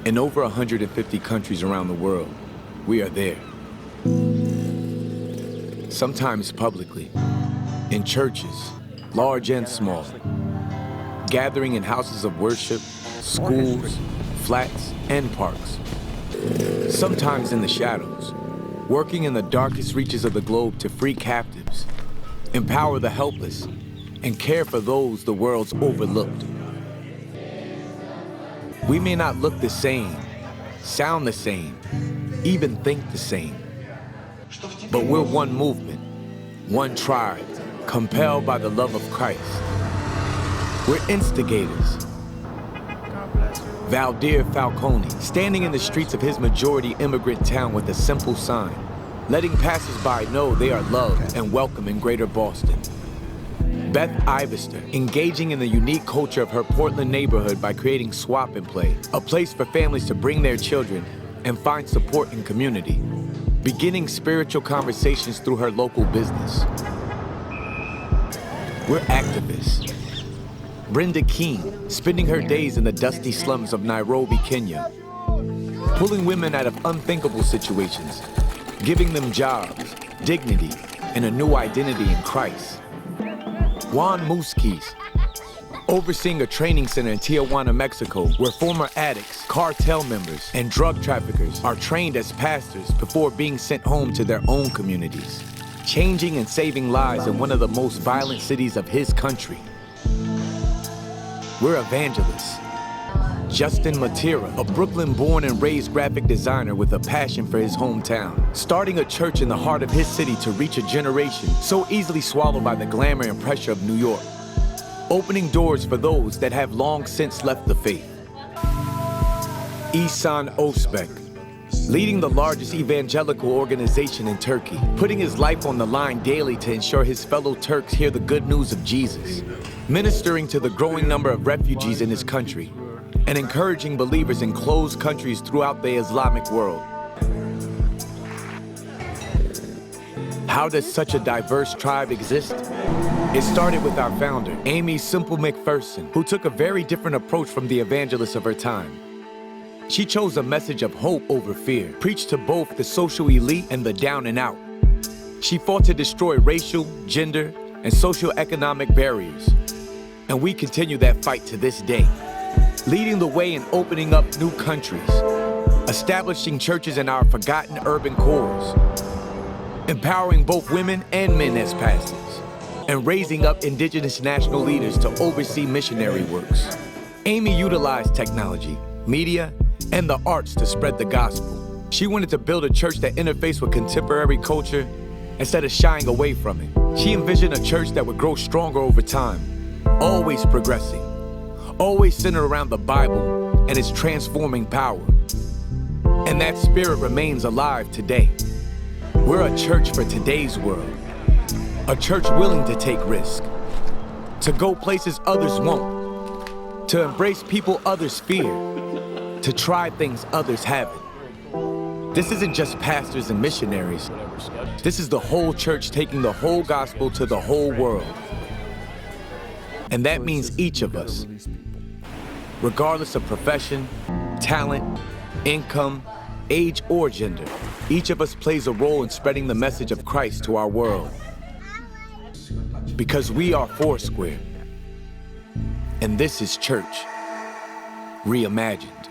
In over 150 countries around the world, we are there. Sometimes publicly, in churches, large and small, gathering in houses of worship, schools, flats, and parks. Sometimes in the shadows, working in the darkest reaches of the globe to free captives, empower the helpless, and care for those the world's overlooked. We may not look the same, sound the same, even think the same, but we're one movement, one tribe, compelled by the love of Christ. We're instigators. Valdir Falcone, standing in the streets of his majority immigrant town with a simple sign, letting passersby know they are loved and welcome in Greater Boston. Beth Ivester, engaging in the unique culture of her Portland neighborhood by creating Swap and Play, a place for families to bring their children and find support in community, beginning spiritual conversations through her local business. We're activists. Brenda Keene, spending her days in the dusty slums of Nairobi, Kenya, pulling women out of unthinkable situations, giving them jobs, dignity, and a new identity in Christ. Juan Musquiz, overseeing a training center in Tijuana, Mexico, where former addicts, cartel members, and drug traffickers are trained as pastors before being sent home to their own communities, changing and saving lives in one of the most violent cities of his country. We're evangelists. Justin Matera, a Brooklyn-born and raised graphic designer with a passion for his hometown, starting a church in the heart of his city to reach a generation so easily swallowed by the glamour and pressure of New York, opening doors for those that have long since left the faith. Ihsan Özbek, leading the largest evangelical organization in Turkey, putting his life on the line daily to ensure his fellow Turks hear the good news of Jesus, ministering to the growing number of refugees in his country, and encouraging believers in closed countries throughout the Islamic world. How does such a diverse tribe exist? It started with our founder, Amy Simple McPherson, who took a very different approach from the evangelists of her time. She chose a message of hope over fear, preached to both the social elite and the down and out. She fought to destroy racial, gender, and socioeconomic barriers. And we continue that fight to this day, leading the way in opening up new countries, establishing churches in our forgotten urban cores, empowering both women and men as pastors, and raising up indigenous national leaders to oversee missionary works. Amy utilized technology, media, and the arts to spread the gospel. She wanted to build a church that interfaced with contemporary culture instead of shying away from it. She envisioned a church that would grow stronger over time, always progressing, always centered around the Bible and its transforming power. And that spirit remains alive today. We're a church for today's world, a church willing to take risks, to go places others won't, to embrace people others fear, to try things others haven't. This isn't just pastors and missionaries. This is the whole church taking the whole gospel to the whole world. And that means each of us, regardless of profession, talent, income, age, or gender, each of us plays a role in spreading the message of Christ to our world. Because we are Foursquare, and this is church reimagined.